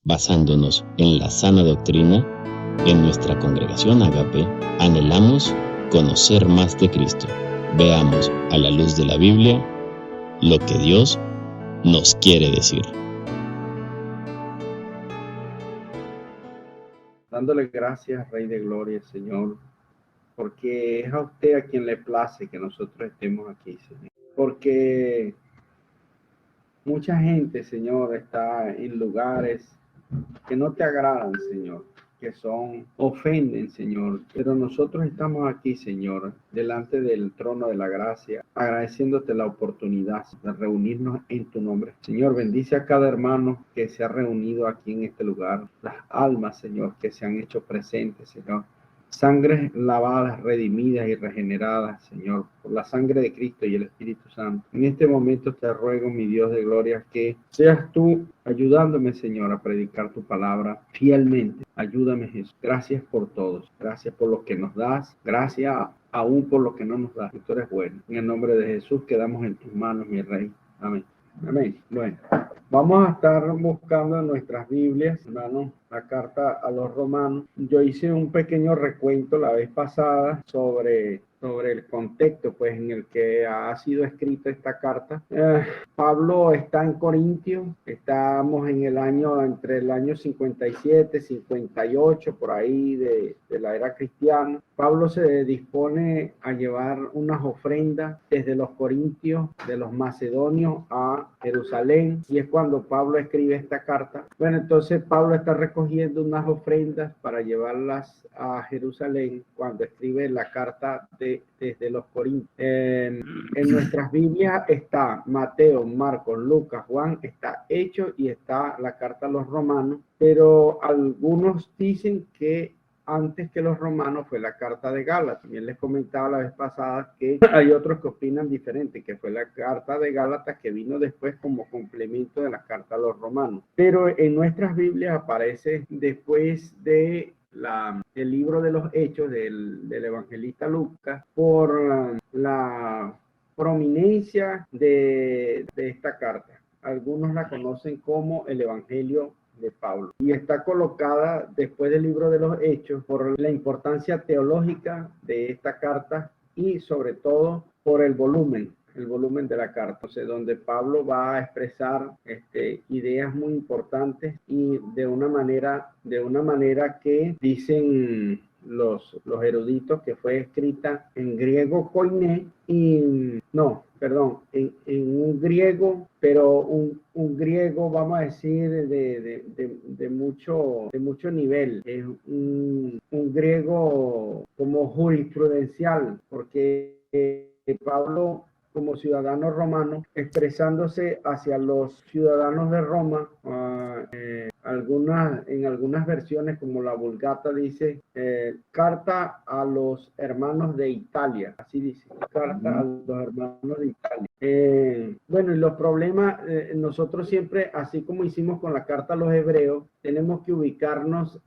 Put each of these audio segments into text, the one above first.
basándonos en la sana doctrina, en nuestra congregación Agape, anhelamos conocer más de Cristo. Veamos a la luz de la Biblia lo que Dios nos quiere decir. Dándole gracias, Rey de Gloria, Señor, porque es a usted a quien le place que nosotros estemos aquí, Señor. Porque mucha gente, Señor, está en lugares que no te agradan, Señor, que ofenden, Señor. Pero nosotros estamos aquí, Señor, delante del trono de la gracia, agradeciéndote la oportunidad de reunirnos en tu nombre. Señor, bendice a cada hermano que se ha reunido aquí en este lugar, las almas, Señor, que se han hecho presentes, Señor. Sangres lavadas, redimidas y regeneradas, Señor, por la sangre de Cristo y el Espíritu Santo. En este momento te ruego, mi Dios de gloria, que seas tú ayudándome, Señor, a predicar tu palabra fielmente. Ayúdame, Jesús. Gracias por todos. Gracias por lo que nos das. Gracias aún por lo que no nos das. Tú eres bueno. En el nombre de Jesús quedamos en tus manos, mi Rey. Amén. Amén. Bueno, vamos a estar buscando en nuestras Biblias, hermano, la carta a los romanos. Yo hice un pequeño recuento la vez pasada sobre el contexto pues en el que ha sido escrita esta carta. Pablo está en Corintio, estamos en entre el año 57, 58, por ahí de la era cristiana. Pablo se dispone a llevar unas ofrendas desde los corintios, de los macedonios a Jerusalén, y es cuando Pablo escribe esta carta. Bueno, entonces Pablo está recogiendo unas ofrendas para llevarlas a Jerusalén cuando escribe la carta desde los corintios. En nuestras Biblias está Mateo, Marcos, Lucas, Juan, está Hechos y está la carta a los romanos, pero algunos dicen que antes que los romanos fue la carta de Gálatas. También les comentaba la vez pasada que hay otros que opinan diferente, que fue la carta de Gálatas que vino después como complemento de la carta a los romanos. Pero en nuestras Biblias aparece después del libro de los Hechos del evangelista Lucas por la prominencia de esta carta. Algunos la conocen como el Evangelio de Pablo, y está colocada después del libro de los Hechos por la importancia teológica de esta carta y sobre todo por el volumen de la carta, o sea, donde Pablo va a expresar ideas muy importantes y de una manera que dicen los eruditos que fue escrita en griego koiné en un griego, pero un griego, vamos a decir, de mucho nivel. Es un griego como jurisprudencial, Porque Pablo, como ciudadano romano, expresándose hacia los ciudadanos de Roma, en algunas versiones, como la Vulgata, dice carta a los hermanos de Italia, así dice, carta a los hermanos de Italia. Bueno, y los problemas, nosotros siempre, así como hicimos con la carta a los hebreos, tenemos que ubicarnos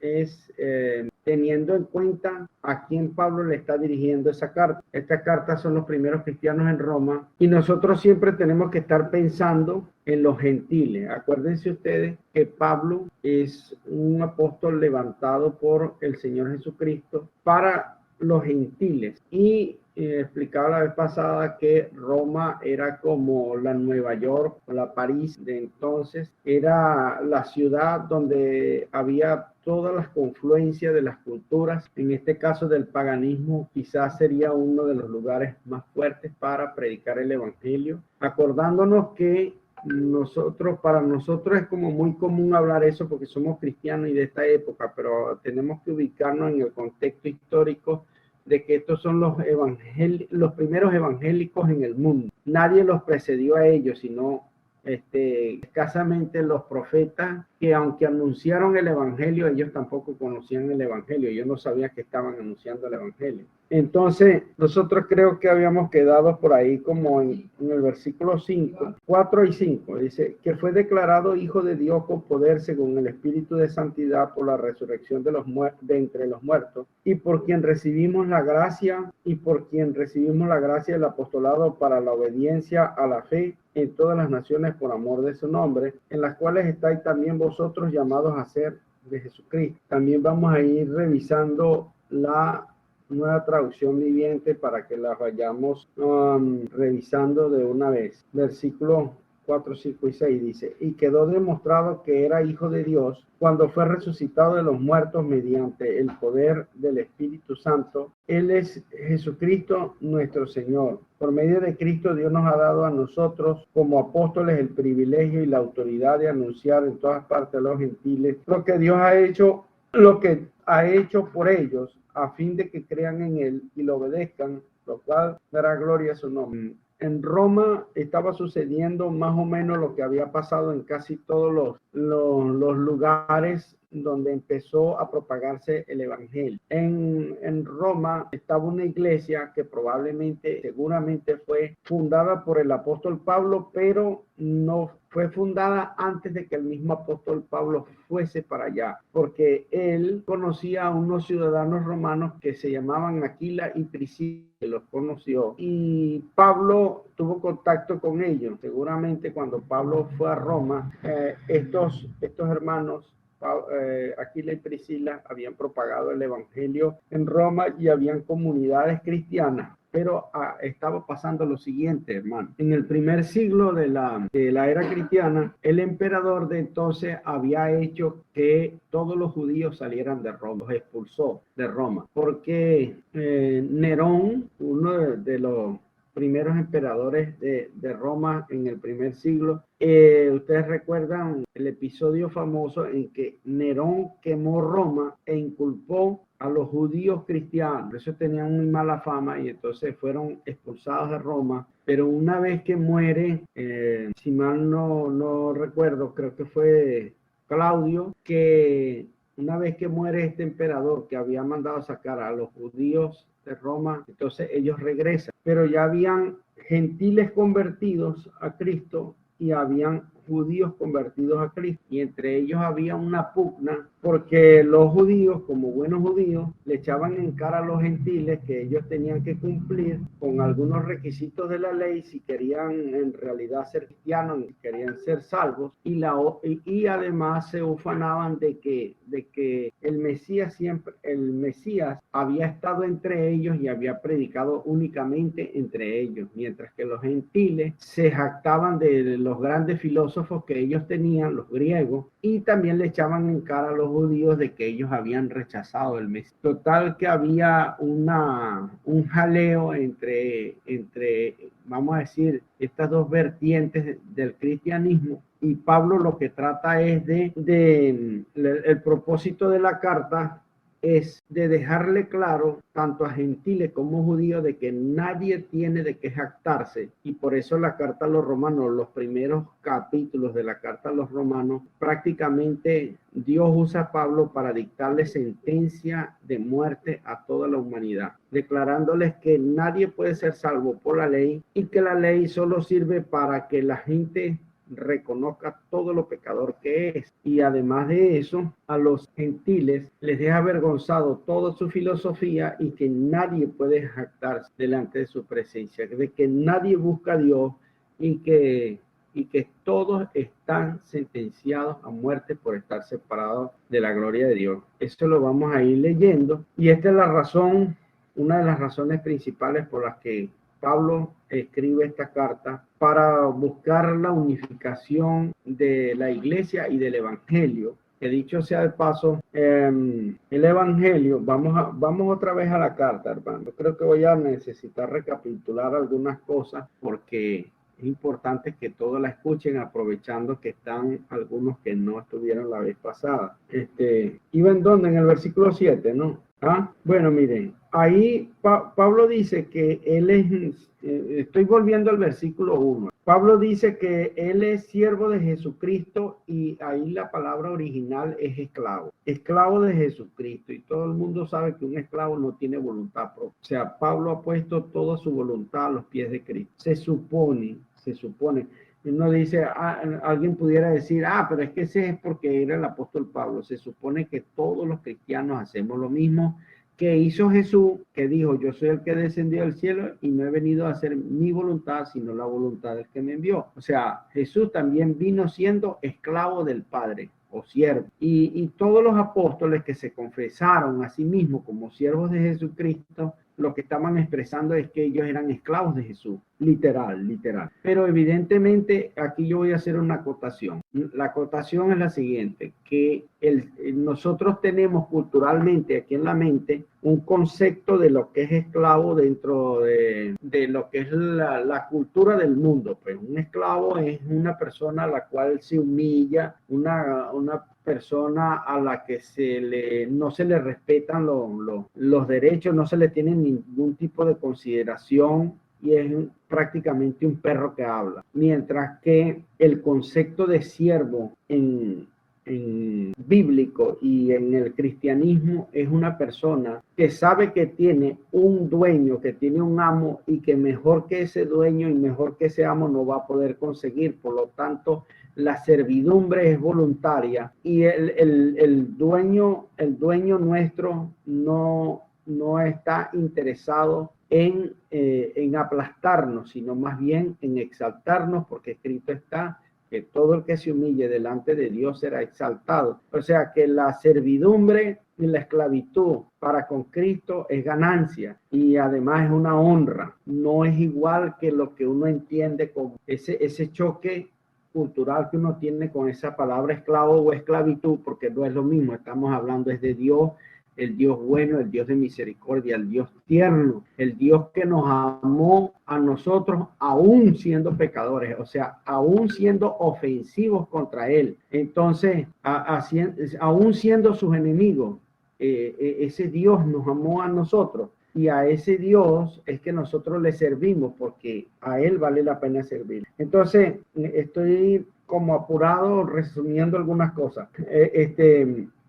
teniendo en cuenta a quién Pablo le está dirigiendo esa carta. Esta carta son los primeros cristianos en Roma, y nosotros siempre tenemos que estar pensando en los gentiles. Acuérdense ustedes que Pablo es un apóstol levantado por el Señor Jesucristo para los gentiles, y explicaba la vez pasada que Roma era como la Nueva York o la París de entonces. Era la ciudad donde había todas las confluencias de las culturas. En este caso del paganismo, quizás sería uno de los lugares más fuertes para predicar el evangelio, acordándonos que para nosotros es como muy común hablar eso porque somos cristianos y de esta época, pero tenemos que ubicarnos en el contexto histórico de que estos son los primeros evangélicos en el mundo. Nadie los precedió a ellos, sino escasamente los profetas, que aunque anunciaron el evangelio, ellos tampoco conocían el evangelio. Ellos no sabían que estaban anunciando el evangelio. Entonces, nosotros creo que habíamos quedado por ahí como en el versículo 5, 4 y 5. Dice que fue declarado hijo de Dios con poder según el Espíritu de santidad por la resurrección de entre los muertos, y por quien recibimos la gracia del apostolado para la obediencia a la fe en todas las naciones por amor de su nombre, en las cuales estáis también vosotros llamados a ser de Jesucristo. También vamos a ir revisando la nueva traducción viviente para que la vayamos revisando de una vez. Versículo 4, 5 y 6 dice: y quedó demostrado que era hijo de Dios cuando fue resucitado de los muertos mediante el poder del Espíritu Santo. Él es Jesucristo nuestro Señor. Por medio de Cristo Dios nos ha dado a nosotros como apóstoles el privilegio y la autoridad de anunciar en todas partes a los gentiles lo que Dios ha hecho, lo que ha hecho por ellos, a fin de que crean en Él y lo obedezcan, lo cual dará gloria a su nombre. En Roma estaba sucediendo más o menos lo que había pasado en casi todos los lugares donde empezó a propagarse el evangelio. En Roma estaba una iglesia que seguramente fue fundada por el apóstol Pablo, pero no fue fundada antes de que el mismo apóstol Pablo fuese para allá, porque él conocía a unos ciudadanos romanos que se llamaban Aquila y Priscila, los conoció, y Pablo tuvo contacto con ellos. Seguramente cuando Pablo fue a Roma, estos hermanos Aquila y Priscila habían propagado el evangelio en Roma y habían comunidades cristianas. Pero estaba pasando lo siguiente, hermano. En el primer siglo de la era cristiana, el emperador de entonces había hecho que todos los judíos salieran de Roma, los expulsó de Roma, porque Nerón, uno de los primeros emperadores de Roma en el primer siglo. Ustedes recuerdan el episodio famoso en que Nerón quemó Roma e inculpó a los judíos cristianos. Por eso tenían muy mala fama y entonces fueron expulsados de Roma. Pero una vez que muere, si mal no recuerdo, creo que fue Claudio, que una vez que muere este emperador que había mandado sacar a los judíos de Roma, entonces ellos regresan, pero ya habían gentiles convertidos a Cristo y habían judíos convertidos a Cristo, y entre ellos había una pugna porque los judíos, como buenos judíos, le echaban en cara a los gentiles que ellos tenían que cumplir con algunos requisitos de la ley si querían en realidad ser cristianos, si querían ser salvos, y además se ufanaban de que el Mesías había estado entre ellos y había predicado únicamente entre ellos, mientras que los gentiles se jactaban de los grandes filósofos que ellos tenían, los griegos, y también le echaban en cara a los judíos de que ellos habían rechazado el Mesías. Total que había un jaleo entre, vamos a decir, estas dos vertientes del cristianismo, y Pablo lo que trata es el propósito de la carta es de dejarle claro tanto a gentiles como judíos de que nadie tiene de qué jactarse, y por eso la carta a los romanos, los primeros capítulos de la carta a los romanos, prácticamente Dios usa a Pablo para dictarle sentencia de muerte a toda la humanidad, declarándoles que nadie puede ser salvo por la ley y que la ley solo sirve para que la gente reconozca todo lo pecador que es. Y además de eso, a los gentiles les deja avergonzado toda su filosofía y que nadie puede jactarse delante de su presencia, de que nadie busca a Dios y que todos están sentenciados a muerte por estar separados de la gloria de Dios. Eso lo vamos a ir leyendo, y esta es la razón, una de las razones principales por las que Pablo escribe esta carta, para buscar la unificación de la iglesia y del evangelio. Que dicho sea de paso, el evangelio, vamos otra vez a la carta, hermano. Creo que voy a necesitar recapitular algunas cosas porque es importante que todos la escuchen, aprovechando que están algunos que no estuvieron la vez pasada. ¿Iba en dónde? En el versículo 7, ¿no? Bueno, miren, ahí Pablo dice que él es, estoy volviendo al versículo 1. Pablo dice que él es siervo de Jesucristo, y ahí la palabra original es esclavo de Jesucristo, y todo el mundo sabe que un esclavo no tiene voluntad propia. O sea, Pablo ha puesto toda su voluntad a los pies de Cristo. Se supone. Uno dice, alguien pudiera decir, pero es que ese es porque era el apóstol Pablo. Se supone que todos los cristianos hacemos lo mismo, que hizo Jesús, que dijo, yo soy el que descendió del cielo y no he venido a hacer mi voluntad, sino la voluntad del que me envió. O sea, Jesús también vino siendo esclavo del Padre o siervo. Y todos los apóstoles que se confesaron a sí mismos como siervos de Jesucristo, lo que estaban expresando es que ellos eran esclavos de Jesús, literal. Pero evidentemente aquí yo voy a hacer una acotación. La acotación es la siguiente, que nosotros tenemos culturalmente aquí en la mente un concepto de lo que es esclavo dentro de lo que es la cultura del mundo. Pues un esclavo es una persona a la cual se humilla, una persona a la que no se le respetan los derechos, no se le tiene ningún tipo de consideración y es prácticamente un perro que habla. Mientras que el concepto de siervo en bíblico y en el cristianismo es una persona que sabe que tiene un dueño, que tiene un amo y que mejor que ese dueño y mejor que ese amo no va a poder conseguir. Por lo tanto, la servidumbre es voluntaria y el dueño nuestro no está interesado en aplastarnos, sino más bien en exaltarnos, porque escrito está que todo el que se humille delante de Dios será exaltado. O sea que la servidumbre y la esclavitud para con Cristo es ganancia y además es una honra. No es igual que lo que uno entiende como ese choque cultural que uno tiene con esa palabra esclavo o esclavitud, porque no es lo mismo. Estamos hablando es de Dios, el Dios bueno, el Dios de misericordia, el Dios tierno, el Dios que nos amó a nosotros aún siendo pecadores, o sea, aún siendo ofensivos contra Él. Entonces, aún siendo sus enemigos, ese Dios nos amó a nosotros y a ese Dios es que nosotros le servimos porque a Él vale la pena servir. Entonces, estoy como apurado resumiendo algunas cosas.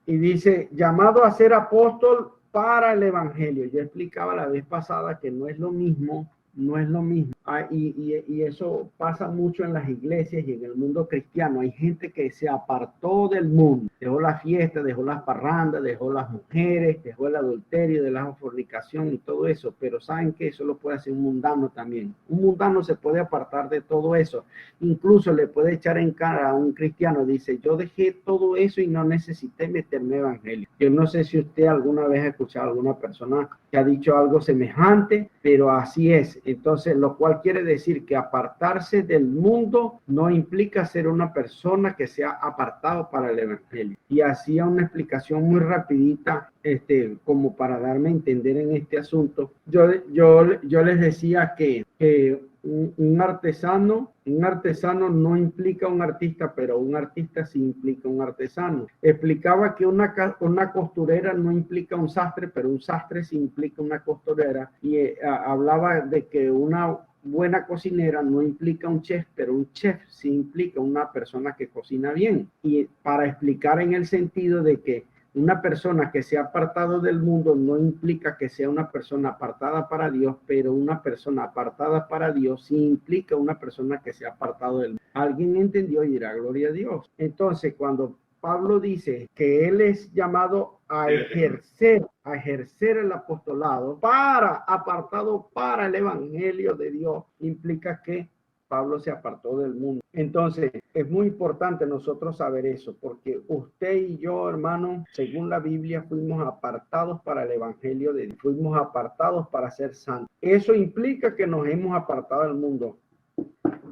Y dice, llamado a ser apóstol para el evangelio. Yo explicaba la vez pasada que no es lo mismo. Y eso pasa mucho en las iglesias y en el mundo cristiano. Hay gente que se apartó del mundo, dejó la fiesta, dejó las parrandas, dejó las mujeres, dejó el adulterio, de la fornicación y todo eso. Pero saben que eso lo puede hacer un mundano también. Un mundano se puede apartar de todo eso. Incluso le puede echar en cara a un cristiano. Dice, yo dejé todo eso y no necesité meterme en evangelio. Yo no sé si usted alguna vez ha escuchado a alguna persona que ha dicho algo semejante, pero así es. Entonces, lo cual quiere decir que apartarse del mundo no implica ser una persona que sea apartado para el evangelio. Y hacía una explicación muy rapidita, como para darme a entender en este asunto. Yo les decía que un artesano no implica un artista, pero un artista sí implica un artesano. Explicaba que una costurera no implica un sastre, pero un sastre sí implica una costurera. Y hablaba de que una buena cocinera no implica un chef, pero un chef sí implica una persona que cocina bien. Y para explicar en el sentido de que una persona que se ha apartado del mundo no implica que sea una persona apartada para Dios, pero una persona apartada para Dios sí implica una persona que se ha apartado del mundo. Alguien entendió y dirá gloria a Dios. Entonces, cuando Pablo dice que él es llamado a ejercer el apostolado apartado para el evangelio de Dios, implica que Pablo se apartó del mundo. Entonces, es muy importante nosotros saber eso, porque usted y yo, hermano, según la Biblia, fuimos apartados para el evangelio de Dios, fuimos apartados para ser santos. Eso implica que nos hemos apartado del mundo,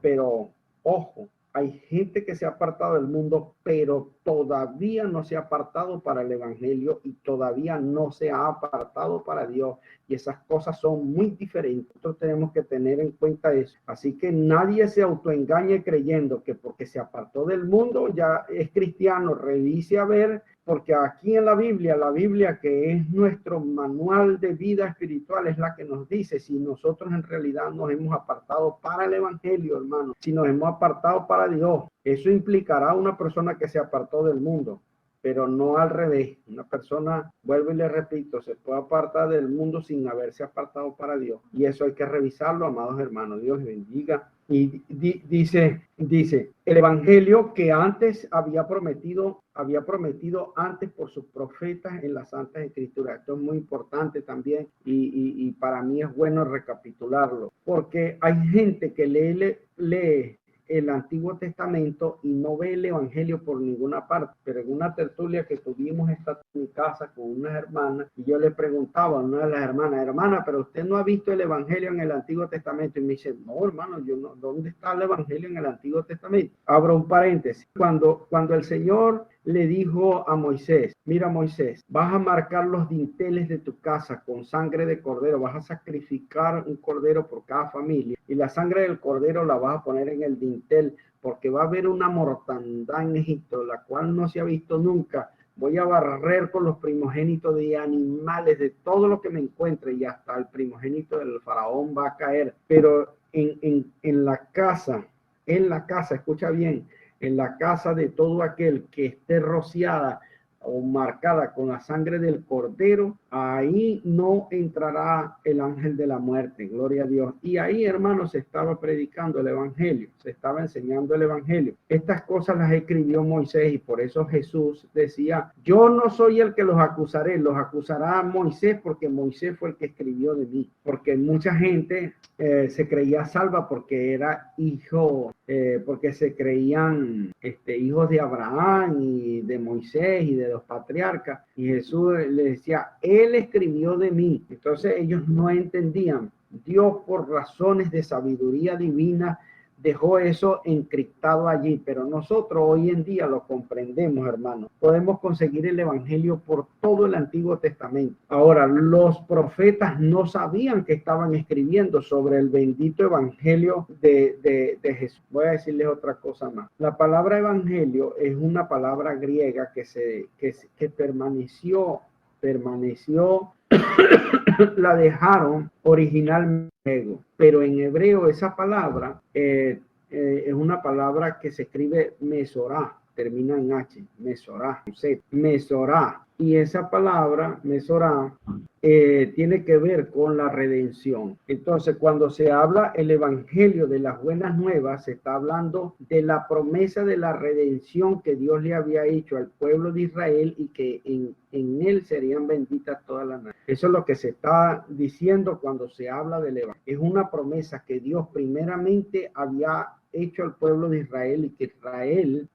pero ojo, hay gente que se ha apartado del mundo, pero todavía no se ha apartado para el evangelio y todavía no se ha apartado para Dios. Y esas cosas son muy diferentes. Nosotros tenemos que tener en cuenta eso. Así que nadie se autoengañe creyendo que porque se apartó del mundo ya es cristiano. Revise a ver, porque aquí en la Biblia que es nuestro manual de vida espiritual, es la que nos dice si nosotros en realidad nos hemos apartado para el evangelio, hermano, si nos hemos apartado para Dios. Eso implicará una persona que se apartó del mundo, pero no al revés. Una persona, vuelvo y le repito, se puede apartar del mundo sin haberse apartado para Dios. Y eso hay que revisarlo, amados hermanos. Dios bendiga dice, el evangelio que antes había prometido antes por sus profetas en las Santas Escrituras. Esto es muy importante también y para mí es bueno recapitularlo, porque hay gente que lee el Antiguo Testamento y no ve el Evangelio por ninguna parte. Pero en una tertulia que tuvimos en mi casa con unas hermanas, y yo le preguntaba a una de las hermanas, hermana, pero usted no ha visto el Evangelio en el Antiguo Testamento. Y me dice, no, hermano, yo no, ¿dónde está el Evangelio en el Antiguo Testamento? Abro un paréntesis. Cuando el Señor le dijo a Moisés, mira Moisés, vas a marcar los dinteles de tu casa con sangre de cordero, vas a sacrificar un cordero por cada familia y la sangre del cordero la vas a poner en el dintel porque va a haber una mortandad en Egipto, la cual no se ha visto nunca. Voy a barrer con los primogénitos de animales, de todo lo que me encuentre y hasta el primogénito del faraón va a caer. Pero en la casa, escucha bien, en la casa de todo aquel que esté rociada o marcada con la sangre del cordero, ahí no entrará el ángel de la muerte, gloria a Dios. Y ahí, hermanos, se estaba predicando el evangelio, se estaba enseñando el evangelio. Estas cosas las escribió Moisés y por eso Jesús decía, yo no soy el que los acusaré, los acusará Moisés porque Moisés fue el que escribió de mí. Porque mucha gente se creía salva porque era hijo, porque se creían hijos de Abraham y de Moisés y de los patriarcas, y Jesús le decía, él escribió de mí. Entonces ellos no entendían. Dios, por razones de sabiduría divina, dejó eso encriptado allí, pero nosotros hoy en día lo comprendemos, hermanos. Podemos conseguir el evangelio por todo el Antiguo Testamento. Ahora, los profetas no sabían que estaban escribiendo sobre el bendito evangelio de Jesús. Voy a decirles otra cosa más. La palabra evangelio es una palabra griega que permaneció la dejaron originalmente, pero en hebreo esa palabra es una palabra que se escribe mesorá, termina en H, mesorá. Y esa palabra, mesorá, tiene que ver con la redención. Entonces, cuando se habla el evangelio de las buenas nuevas, se está hablando de la promesa de la redención que Dios le había hecho al pueblo de Israel y que en él serían benditas todas las naciones. Eso es lo que se está diciendo cuando se habla del evangelio. Es una promesa que Dios primeramente había hecho al pueblo de Israel y que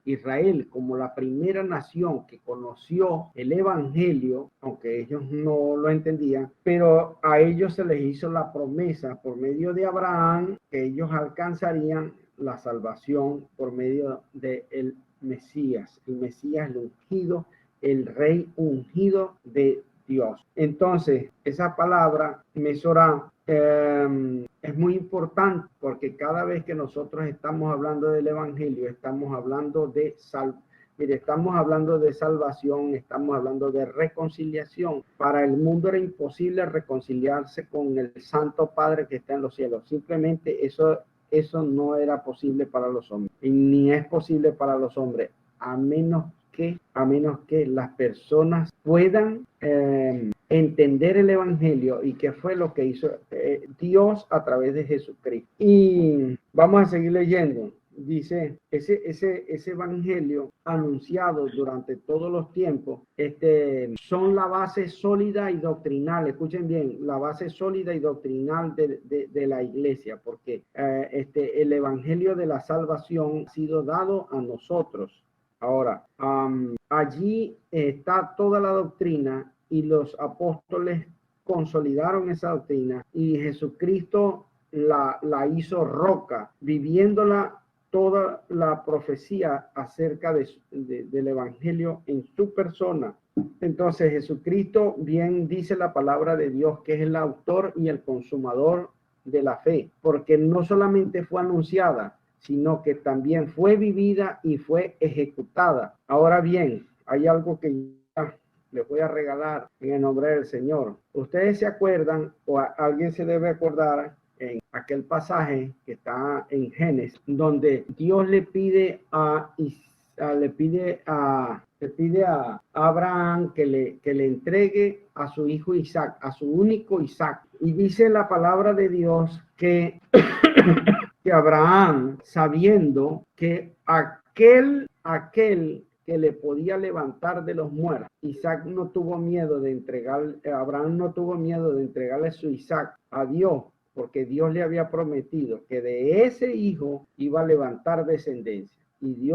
Israel como la primera nación que conoció el evangelio, aunque ellos no lo entendían, pero a ellos se les hizo la promesa por medio de Abraham que ellos alcanzarían la salvación por medio del Mesías, el ungido, el rey ungido de Dios. Entonces, esa palabra, mesorá, es muy importante porque cada vez que nosotros estamos hablando del evangelio, estamos hablando de estamos hablando de salvación, estamos hablando de reconciliación. Para el mundo era imposible reconciliarse con el Santo Padre que está en los cielos. Simplemente eso no era posible para los hombres, y ni es posible para los hombres, a menos que las personas puedan entender el evangelio y qué fue lo que hizo Dios a través de Jesucristo. Y vamos a seguir leyendo. Dice, ese evangelio anunciado durante todos los tiempos, son la base sólida y doctrinal, escuchen bien, la base sólida y doctrinal de la iglesia, porque el evangelio de la salvación ha sido dado a nosotros. Ahora, allí está toda la doctrina y los apóstoles consolidaron esa doctrina y Jesucristo la hizo roca, viviéndola toda la profecía acerca del evangelio en su persona. Entonces Jesucristo, bien dice la palabra de Dios, que es el autor y el consumador de la fe, porque no solamente fue anunciada, sino que también fue vivida y fue ejecutada. Ahora bien, hay algo que les voy a regalar en el nombre del Señor. Ustedes se acuerdan, o alguien se debe acordar, en aquel pasaje que está en Génesis, donde Dios le pide a Abraham que le entregue a su hijo Isaac, a su único Isaac. Y dice la palabra de Dios que que Abraham, sabiendo que aquel que le podía levantar de los muertos, Abraham no tuvo miedo de entregarle su Isaac a Dios, porque Dios le había prometido que de ese hijo iba a levantar descendencia. Y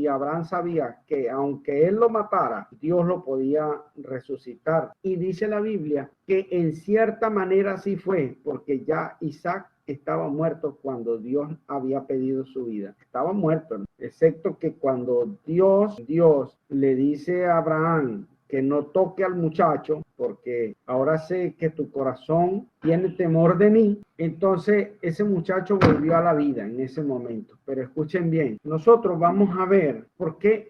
Abraham sabía que aunque él lo matara, Dios lo podía resucitar. Y dice la Biblia que en cierta manera así fue, porque ya Isaac estaba muerto cuando Dios había pedido su vida. Estaba muerto, ¿no? Excepto que cuando Dios le dice a Abraham que no toque al muchacho, porque ahora sé que tu corazón tiene temor de mí. Entonces ese muchacho volvió a la vida en ese momento. Pero escuchen bien, nosotros vamos a ver por qué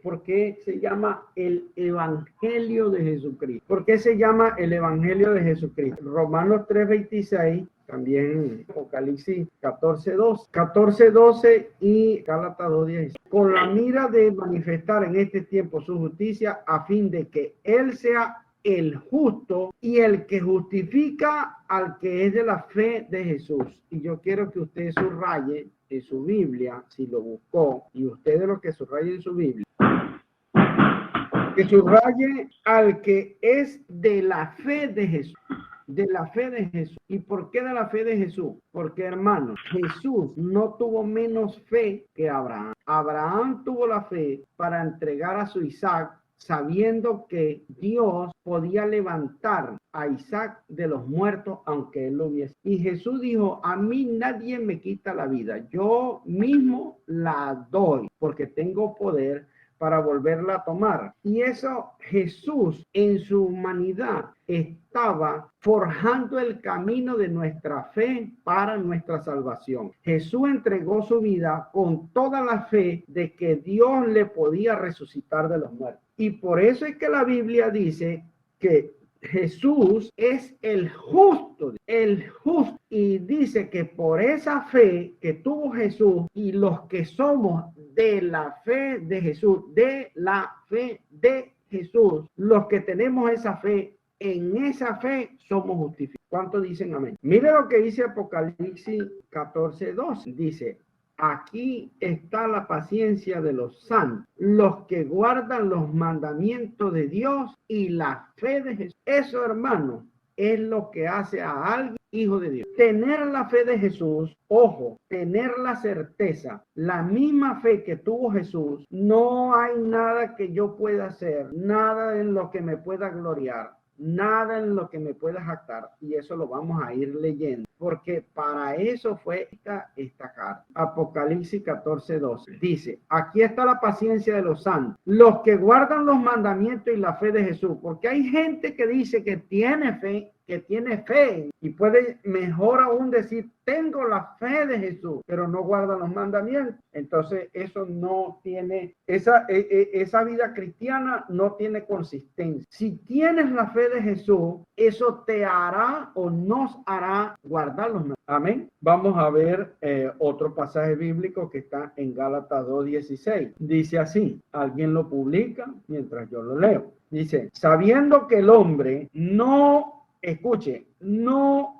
se llama el Evangelio de Jesucristo. ¿Por qué se llama el Evangelio de Jesucristo? Romanos 3:26, también Apocalipsis 14:12 y Gálatas 2:16. Con la mira de manifestar en este tiempo su justicia, a fin de que Él sea el justo y el que justifica al que es de la fe de Jesús. Y yo quiero que usted subraye en su Biblia, si lo buscó, y ustedes lo que subraye en su Biblia, que subraye al que es de la fe de Jesús. De la fe de Jesús. ¿Y por qué de la fe de Jesús? Porque, hermano, Jesús no tuvo menos fe que Abraham. Abraham tuvo la fe para entregar a su Isaac, sabiendo que Dios podía levantar a Isaac de los muertos, aunque él lo hubiese. Y Jesús dijo, a mí nadie me quita la vida, yo mismo la doy, porque tengo poder para volverla a tomar. Y eso, Jesús en su humanidad estaba forjando el camino de nuestra fe para nuestra salvación. Jesús entregó su vida con toda la fe de que Dios le podía resucitar de los muertos. Y por eso es que la Biblia dice que Jesús es el justo, y dice que por esa fe que tuvo Jesús y los que somos de la fe de Jesús, los que tenemos esa fe, en esa fe somos justificados. ¿Cuántos dicen amén? Mire lo que dice Apocalipsis 14:12. Dice, aquí está la paciencia de los santos, los que guardan los mandamientos de Dios y la fe de Jesús. Eso, hermano, es lo que hace a alguien hijo de Dios. Tener la fe de Jesús, ojo, tener la certeza, la misma fe que tuvo Jesús, no hay nada que yo pueda hacer, nada en lo que me pueda gloriar, nada en lo que me pueda jactar, y eso lo vamos a ir leyendo, porque para eso fue esta carta. Apocalipsis 14:12 dice, aquí está la paciencia de los santos, los que guardan los mandamientos y la fe de Jesús, porque hay gente que dice que tiene fe, y puede mejor aún decir, tengo la fe de Jesús, pero no guarda los mandamientos. Entonces eso no tiene, esa vida cristiana no tiene consistencia. Si tienes la fe de Jesús, eso te hará o nos hará guardar los mandamientos. Amén. Vamos a ver otro pasaje bíblico que está en Gálatas 2:16. Dice así, alguien lo publica mientras yo lo leo. Dice, sabiendo que el hombre no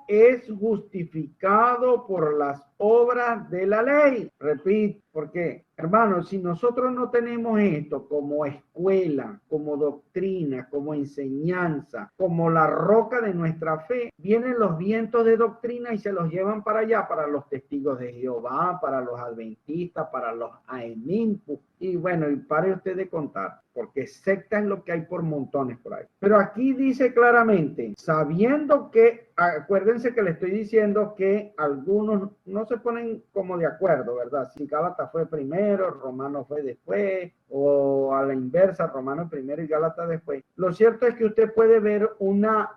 es justificado por las obras de la ley. Repito, porque, hermanos, si nosotros no tenemos esto como escuela, como doctrina, como enseñanza, como la roca de nuestra fe, vienen los vientos de doctrina y se los llevan para allá, para los testigos de Jehová, para los adventistas, para los AEMINPU. Y bueno, y pare usted de contar, porque secta es lo que hay por montones por ahí. Pero aquí dice claramente, sabiendo que, acuérdense que le estoy diciendo que algunos no se ponen como de acuerdo, ¿verdad? Si Gálatas fue primero, Romano fue después, o a la inversa, Romano primero y Gálatas después. Lo cierto es que usted puede ver una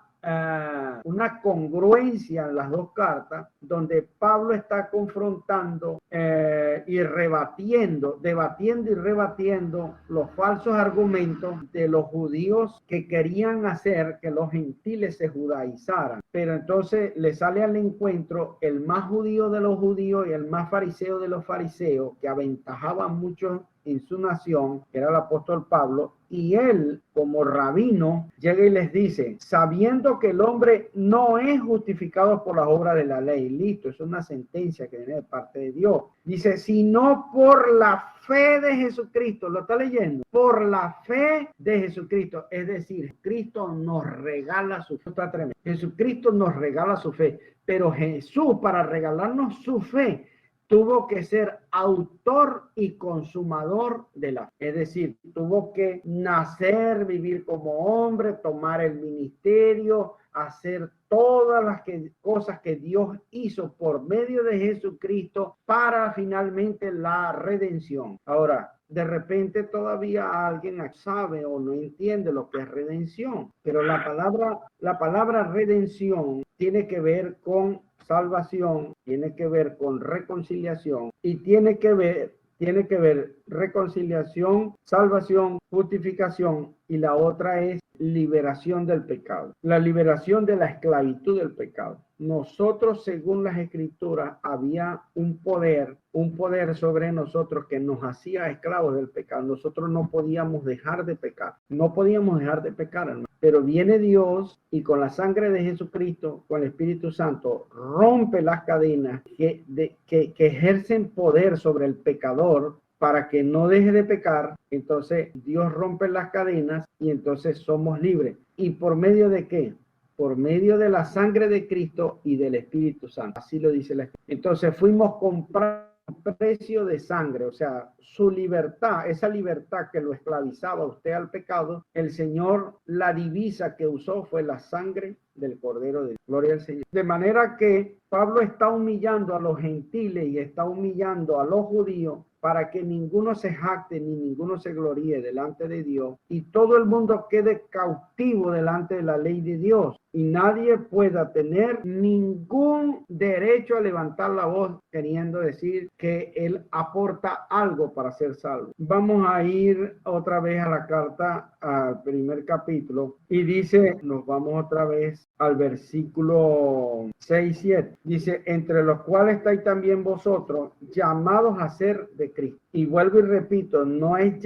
congruencia en las dos cartas, donde Pablo está confrontando y debatiendo y rebatiendo los falsos argumentos de los judíos que querían hacer que los gentiles se judaizaran. Pero entonces le sale al encuentro el más judío de los judíos y el más fariseo de los fariseos, que aventajaban mucho en su nación, que era el apóstol Pablo, y él, como rabino, llega y les dice, sabiendo que el hombre no es justificado por las obras de la ley, listo, es una sentencia que viene de parte de Dios, dice, sino por la fe de Jesucristo, lo está leyendo, por la fe de Jesucristo, es decir, Cristo nos regala su fe, está tremendo, Jesucristo nos regala su fe, pero Jesús, para regalarnos su fe, tuvo que ser autor y consumador de la fe. Es decir, tuvo que nacer, vivir como hombre, tomar el ministerio, hacer todas las cosas que Dios hizo por medio de Jesucristo para finalmente la redención. Ahora, de repente todavía alguien sabe o no entiende lo que es redención, pero la palabra redención tiene que ver con salvación, tiene que ver con reconciliación y tiene que ver reconciliación, salvación, justificación y la otra es liberación del pecado, la liberación de la esclavitud del pecado. Nosotros, según las escrituras, había un poder sobre nosotros que nos hacía esclavos del pecado. Nosotros no podíamos dejar de pecar, hermano. Pero viene Dios y con la sangre de Jesucristo, con el Espíritu Santo, rompe las cadenas que ejercen poder sobre el pecador para que no deje de pecar. Entonces Dios rompe las cadenas y entonces somos libres. ¿Y por medio de qué? Por medio de la sangre de Cristo y del Espíritu Santo. Así lo dice la Escritura. Entonces fuimos comprados a precio de sangre, o sea, su libertad, esa libertad que lo esclavizaba a usted al pecado, el Señor, la divisa que usó fue la sangre del Cordero de Dios. Gloria al Señor. De manera que Pablo está humillando a los gentiles y está humillando a los judíos para que ninguno se jacte ni ninguno se gloríe delante de Dios y todo el mundo quede cautivo delante de la ley de Dios y nadie pueda tener ningún derecho a levantar la voz queriendo decir que él aporta algo para ser salvo. Vamos a ir otra vez a la carta, al primer capítulo, y dice, nos vamos otra vez al versículo 6-7. Dice, entre los cuales estáis también vosotros, llamados a ser de Cristo. Y vuelvo y repito, no es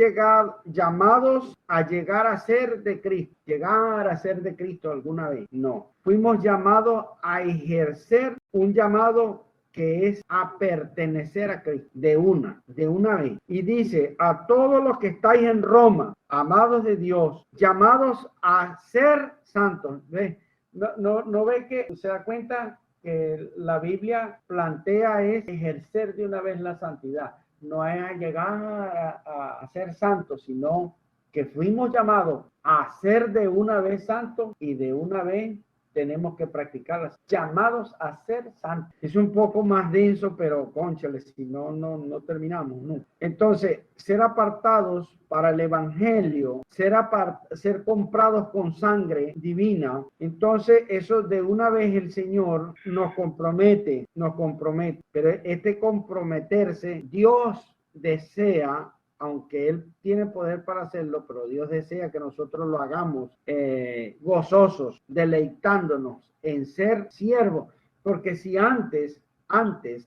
llamados a llegar a ser de Cristo, llegar a ser de Cristo alguna vez. No, fuimos llamados a ejercer un llamado que es a pertenecer a Cristo, de una vez. Y dice, a todos los que estáis en Roma, amados de Dios, llamados a ser santos. ¿Ves? No ve que se da cuenta que la Biblia plantea es ejercer de una vez la santidad. No es llegar a ser santos, sino que fuimos llamados a ser de una vez santos y de una vez tenemos que practicarlas, llamados a ser santos. Es un poco más denso, pero cónchale, si no terminamos, ¿no? Entonces, ser apartados para el evangelio, ser comprados con sangre divina, entonces eso de una vez el Señor nos compromete, pero este comprometerse, Dios desea, aunque Él tiene poder para hacerlo, pero Dios desea que nosotros lo hagamos gozosos, deleitándonos en ser siervos, porque si antes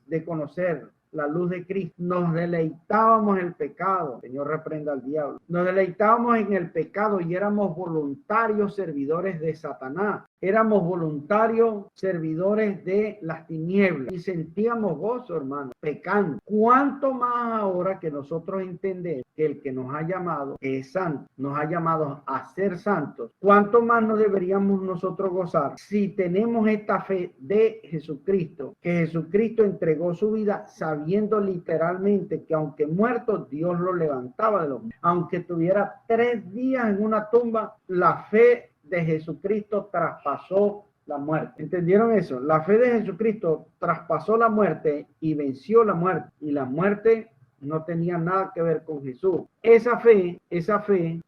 de conocer la luz de Cristo, nos deleitábamos en el pecado, Señor reprenda al diablo, nos deleitábamos en el pecado y éramos voluntarios servidores de Satanás, éramos voluntarios servidores de las tinieblas y sentíamos gozo, hermano, pecando. ¿Cuánto más ahora que nosotros entendemos que el que nos ha llamado es santo, nos ha llamado a ser santos? ¿Cuánto más nos deberíamos nosotros gozar si tenemos esta fe de Jesucristo, que Jesucristo entregó su vida sabiendo literalmente que aunque muerto, Dios lo levantaba de los muertos? Aunque tuviera 3 días en una tumba, la fe de Jesucristo traspasó la muerte. ¿Entendieron eso? La fe de Jesucristo traspasó la muerte y venció la muerte. Y la muerte no tenía nada que ver con Jesús. Esa fe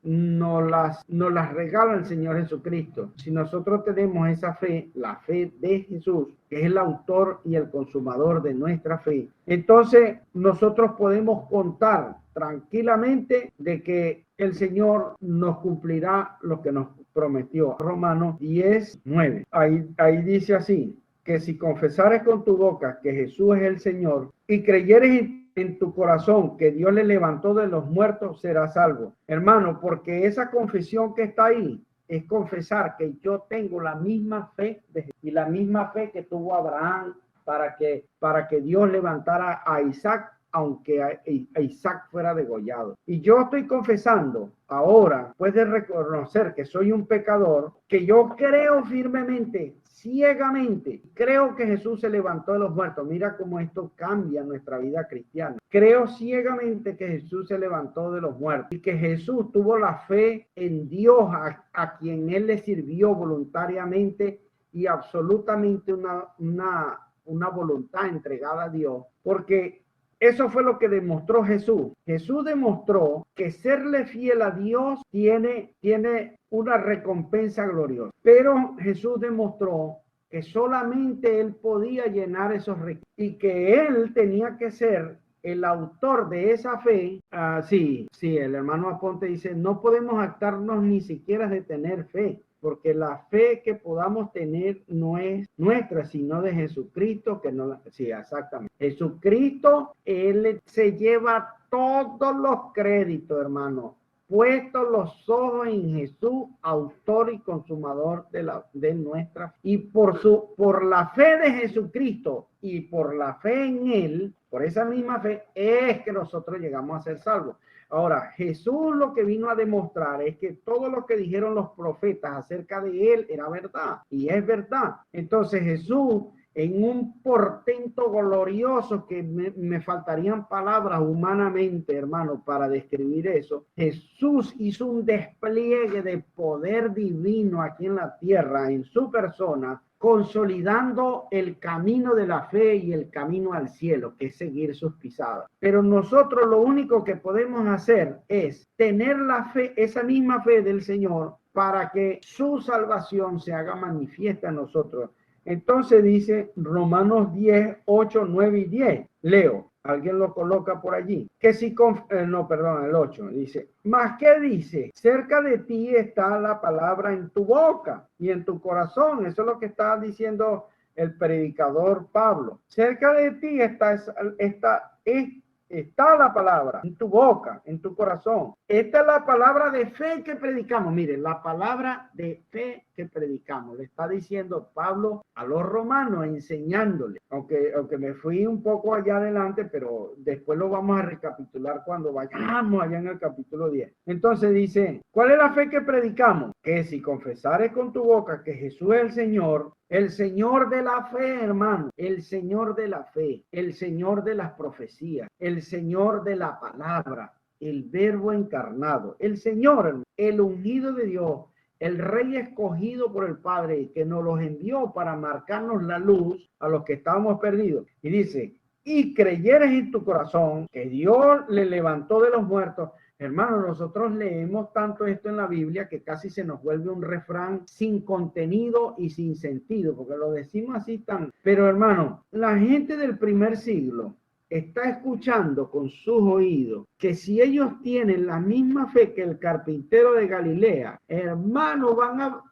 nos las regala el Señor Jesucristo. Si nosotros tenemos esa fe, la fe de Jesús, que es el autor y el consumador de nuestra fe, entonces nosotros podemos contar tranquilamente de que el Señor nos cumplirá lo que nos prometió. Romanos 10:9. Ahí dice así, que si confesares con tu boca que Jesús es el Señor y creyeres en en tu corazón que Dios le levantó de los muertos, serás salvo. Hermano, porque esa confesión que está ahí es confesar que yo tengo la misma fe y la misma fe que tuvo Abraham para que Dios levantara a Isaac, aunque a Isaac fuera degollado. Y yo estoy confesando ahora, después de reconocer que soy un pecador, que yo creo firmemente, ciegamente, creo que Jesús se levantó de los muertos. Mira cómo esto cambia nuestra vida cristiana. Creo ciegamente que Jesús se levantó de los muertos y que Jesús tuvo la fe en Dios a quien Él le sirvió voluntariamente y absolutamente una voluntad entregada a Dios, porque eso fue lo que demostró Jesús. Jesús demostró que serle fiel a Dios tiene una recompensa gloriosa. Pero Jesús demostró que solamente Él podía llenar esos requisitos y que Él tenía que ser el autor de esa fe. Sí, el hermano Aponte dice, no podemos actarnos ni siquiera de tener fe, porque la fe que podamos tener no es nuestra, sino de Jesucristo, que no. Sí, exactamente. Jesucristo, Él se lleva todos los créditos, hermano. Puestos los ojos en Jesús, autor y consumador de nuestra. Y por la fe de Jesucristo y por la fe en Él, por esa misma fe, es que nosotros llegamos a ser salvos. Ahora, Jesús lo que vino a demostrar es que todo lo que dijeron los profetas acerca de Él era verdad, y es verdad. Entonces Jesús, en un portento glorioso que me faltarían palabras humanamente, hermano, para describir eso, Jesús hizo un despliegue de poder divino aquí en la tierra, en su persona, consolidando el camino de la fe y el camino al cielo, que es seguir sus pisadas. Pero nosotros lo único que podemos hacer es tener la fe, esa misma fe del Señor, para que su salvación se haga manifiesta en nosotros. Entonces dice Romanos 10, 8, 9 y 10. Leo. Alguien lo coloca por allí. Que si el 8 dice, ¿más qué dice? Cerca de ti está la palabra en tu boca y en tu corazón. Eso es lo que está diciendo el predicador Pablo. Cerca de ti está la palabra en tu boca, en tu corazón. Esta es la palabra de fe que predicamos. Miren, la palabra de fe que predicamos. Le está diciendo Pablo a los romanos, enseñándole. Aunque me fui un poco allá adelante, pero después lo vamos a recapitular cuando vayamos allá en el capítulo 10. Entonces dice, ¿cuál es la fe que predicamos? Que si confesares con tu boca que Jesús es el Señor de la fe, hermano, el Señor de la fe, el Señor de las profecías, el Señor de la palabra, el verbo encarnado, el Señor, hermano, el ungido de Dios, el Rey escogido por el Padre, que nos los envió para marcarnos la luz a los que estábamos perdidos. Y dice, y creyeres en tu corazón que Dios le levantó de los muertos. Hermano, nosotros leemos tanto esto en la Biblia que casi se nos vuelve un refrán sin contenido y sin sentido, porque lo decimos así tan. Pero hermano, la gente del primer siglo está escuchando con sus oídos que si ellos tienen la misma fe que el carpintero de Galilea, hermano,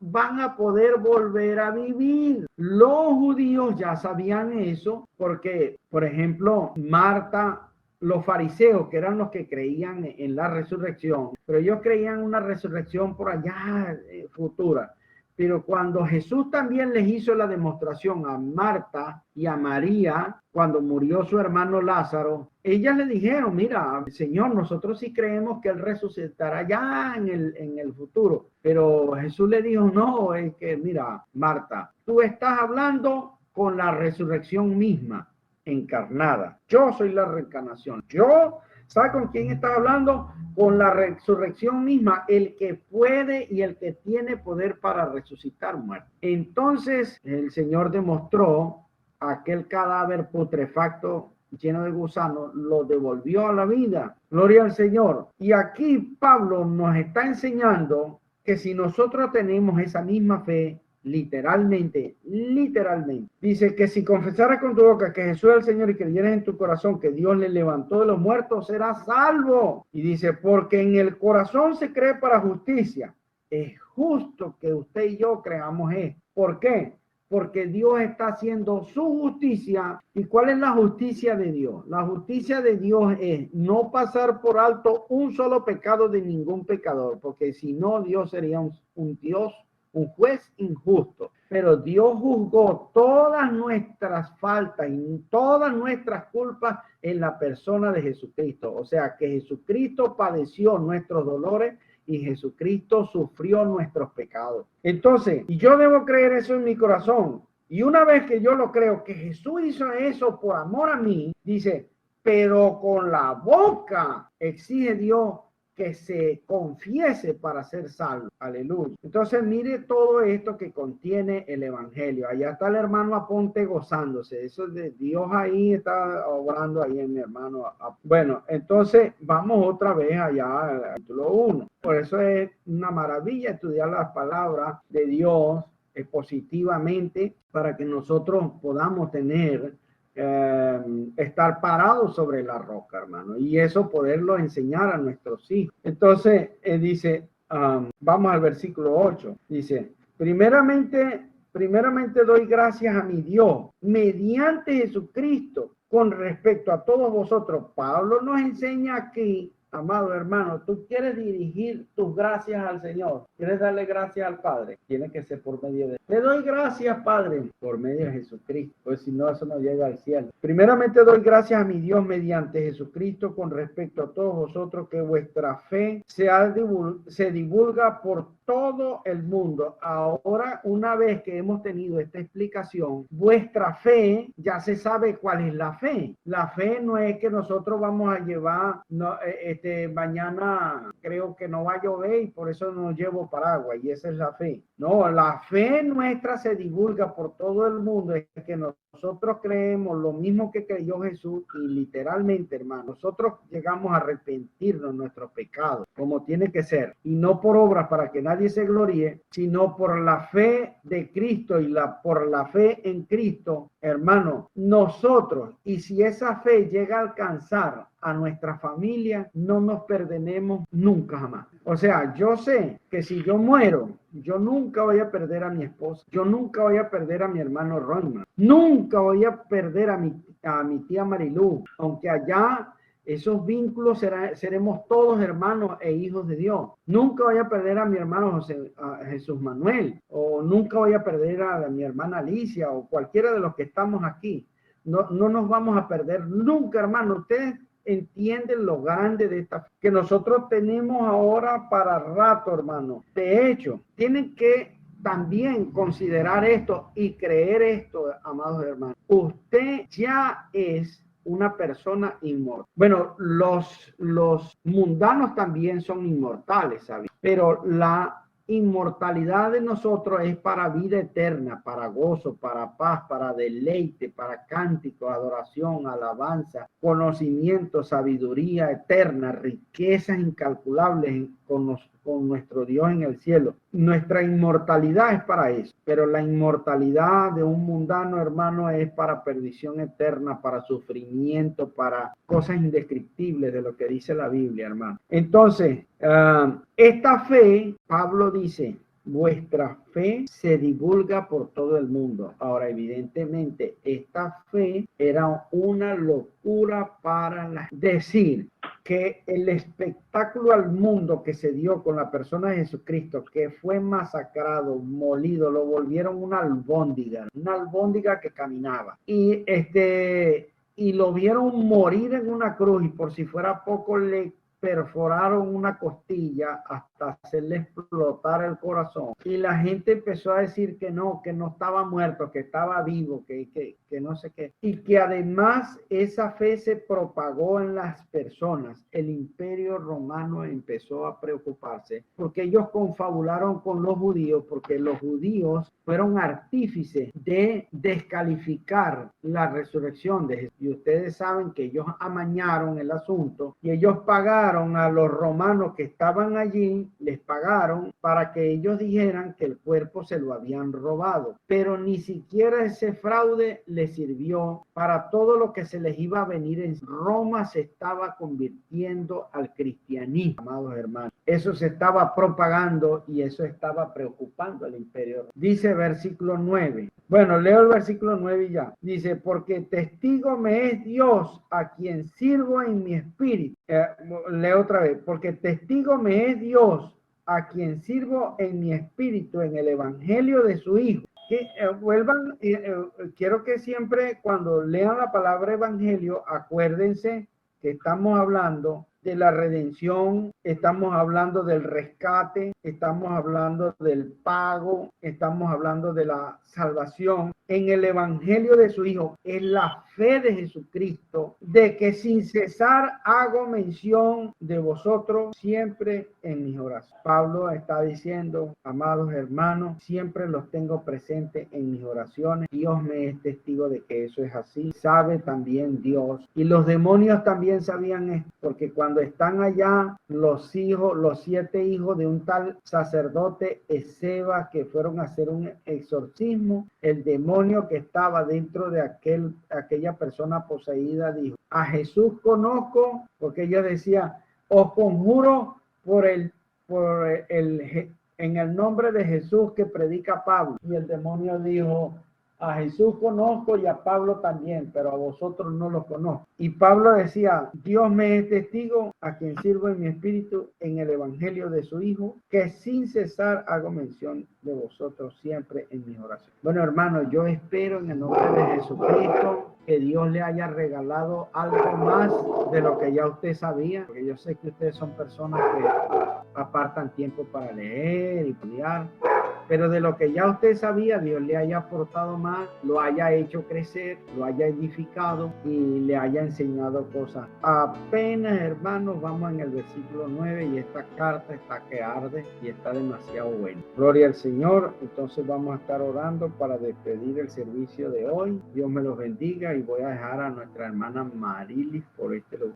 van a poder volver a vivir. Los judíos ya sabían eso porque, por ejemplo, Marta, los fariseos, que eran los que creían en la resurrección, pero ellos creían una resurrección por allá futura. Pero cuando Jesús también les hizo la demostración a Marta y a María, cuando murió su hermano Lázaro, ellas le dijeron, mira, Señor, nosotros sí creemos que Él resucitará ya en el futuro. Pero Jesús le dijo, no, es que, mira, Marta, tú estás hablando con la resurrección misma, encarnada. Yo soy la reencarnación. ¿Sabes con quién estás hablando? Con la resurrección misma, el que puede y el que tiene poder para resucitar muertos. Entonces, el Señor demostró aquel cadáver putrefacto lleno de gusanos, lo devolvió a la vida. Gloria al Señor. Y aquí Pablo nos está enseñando que si nosotros tenemos esa misma fe, literalmente, dice que si confesaras con tu boca que Jesús es el Señor y creyeres en tu corazón que Dios le levantó de los muertos, serás salvo. Y dice, porque en el corazón se cree para justicia. Es justo que usted y yo creamos esto. ¿Por qué? porque Dios está haciendo su justicia. ¿Y cuál es la justicia de Dios? La justicia de Dios es no pasar por alto un solo pecado de ningún pecador, porque si no, Dios sería un Dios, un juez injusto. Pero Dios juzgó todas nuestras faltas y todas nuestras culpas en la persona de Jesucristo. O sea, que Jesucristo padeció nuestros dolores y Jesucristo sufrió nuestros pecados. Entonces, y yo debo creer eso en mi corazón. Y una vez que yo lo creo, que Jesús hizo eso por amor a mí, dice, pero con la boca exige Dios que se confiese para ser salvo. Aleluya. Entonces, mire todo esto que contiene el evangelio. Allá está el hermano Aponte gozándose. Eso es de Dios, ahí está obrando ahí en mi hermano. Bueno, entonces vamos otra vez allá al capítulo 1. Por eso es una maravilla estudiar las palabras de Dios positivamente para que nosotros podamos tener estar parados sobre la roca, hermano, y eso poderlo enseñar a nuestros hijos. Entonces, dice, vamos al versículo 8, dice, primeramente doy gracias a mi Dios, mediante Jesucristo, con respecto a todos vosotros. Pablo nos enseña aquí, amado hermano, tú quieres dirigir tus gracias al Señor, quieres darle gracias al Padre, tiene que ser por medio de... Te doy gracias, Padre, por medio de Jesucristo, pues si no, eso no llega al cielo. Primeramente doy gracias a mi Dios mediante Jesucristo con respecto a todos vosotros, que vuestra fe se divulga por todo el mundo. Ahora, una vez que hemos tenido esta explicación, vuestra fe, ya se sabe cuál es la fe. La fe no es que nosotros vamos a llevar, mañana creo que no va a llover y por eso no llevo paraguas, y esa es la fe. No, la fe nuestra se divulga por todo el mundo, es que nosotros creemos lo mismo que creyó Jesús, y literalmente, hermano, nosotros llegamos a arrepentirnos de nuestros pecados, como tiene que ser, y no por obras para que nadie se gloríe, sino por la fe de Cristo y por la fe en Cristo, hermano, nosotros, y si esa fe llega a alcanzar a nuestra familia, no nos perderemos nunca jamás. O sea, yo sé que si yo muero, yo nunca voy a perder a mi esposa, yo nunca voy a perder a mi hermano Ronman, nunca voy a perder a mi tía Marilú, aunque allá esos vínculos seremos todos hermanos e hijos de Dios. Nunca voy a perder a mi hermano Jesús Manuel, o nunca voy a perder a mi hermana Alicia, o cualquiera de los que estamos aquí. No nos vamos a perder nunca, hermano. Ustedes entienden lo grande de esta que nosotros tenemos ahora para rato, hermano. De hecho, tienen que también considerar esto y creer esto, amados hermanos. Usted ya es una persona inmortal. Bueno, los mundanos también son inmortales, ¿sabes? Pero la inmortalidad de nosotros es para vida eterna, para gozo, para paz, para deleite, para cántico, adoración, alabanza, conocimiento, sabiduría eterna, riquezas incalculables con nuestro Dios en el cielo. Nuestra inmortalidad es para eso, pero la inmortalidad de un mundano, hermano, es para perdición eterna, para sufrimiento, para cosas indescriptibles de lo que dice la Biblia, hermano. Entonces, esta fe, Pablo dice, vuestra fe se divulga por todo el mundo. Ahora, evidentemente, esta fe era una locura para decir que el espectáculo al mundo que se dio con la persona de Jesucristo, que fue masacrado, molido, lo volvieron una albóndiga que caminaba. Y lo vieron morir en una cruz, y por si fuera poco le perforaron una costilla hasta hacerle explotar el corazón. Y la gente empezó a decir que no estaba muerto, que estaba vivo, que no sé qué. Y que además esa fe se propagó en las personas. El Imperio Romano empezó a preocuparse porque ellos confabularon con los judíos, porque los judíos fueron artífices de descalificar la resurrección de Jesús. Y ustedes saben que ellos amañaron el asunto y ellos pagaron pagaron a los romanos que estaban allí, les pagaron para que ellos dijeran que el cuerpo se lo habían robado, pero ni siquiera ese fraude les sirvió para todo lo que se les iba a venir en Roma. Se estaba convirtiendo al cristianismo, amados hermanos. Eso se estaba propagando y eso estaba preocupando al imperio. Dice versículo 9. Bueno, leo el versículo 9 y ya. Dice, porque testigo me es Dios a quien sirvo en mi espíritu. Leo otra vez, porque testigo me es Dios a quien sirvo en mi espíritu en el evangelio de su Hijo. Que vuelvan, quiero que siempre cuando lean la palabra evangelio, acuérdense que estamos hablando de la redención, estamos hablando del rescate, estamos hablando del pago, estamos hablando de la salvación. En el evangelio de su Hijo es la fe de Jesucristo, de que sin cesar hago mención de vosotros siempre en mis oraciones. Pablo está diciendo, amados hermanos, siempre los tengo presentes en mis oraciones. Dios me es testigo de que eso es así. Sabe también Dios. Y los demonios también sabían esto, porque cuando están allá los 7 hijos de un tal sacerdote Esceva, que fueron a hacer un exorcismo, el demonio que estaba dentro de aquella persona poseída dijo, a Jesús conozco, porque ellos decían, os conjuro en el nombre de Jesús que predica Pablo. Y el demonio dijo, a Jesús conozco y a Pablo también, pero a vosotros no los conozco. Y Pablo decía, Dios me es testigo a quien sirvo en mi espíritu en el evangelio de su Hijo, que sin cesar hago mención de vosotros siempre en mis oraciones. Bueno, hermanos, yo espero en el nombre de Jesucristo que Dios le haya regalado algo más de lo que ya usted sabía, porque yo sé que ustedes son personas que apartan tiempo para leer y estudiar, pero de lo que ya usted sabía, Dios le haya aportado más, lo haya hecho crecer, lo haya edificado y le haya enseñado cosas. Apenas, hermanos, vamos en el versículo 9 y esta carta está que arde y está demasiado buena. Gloria al Señor. Entonces vamos a estar orando para despedir el servicio de hoy. Dios me los bendiga y voy a dejar a nuestra hermana Marilis por este lugar.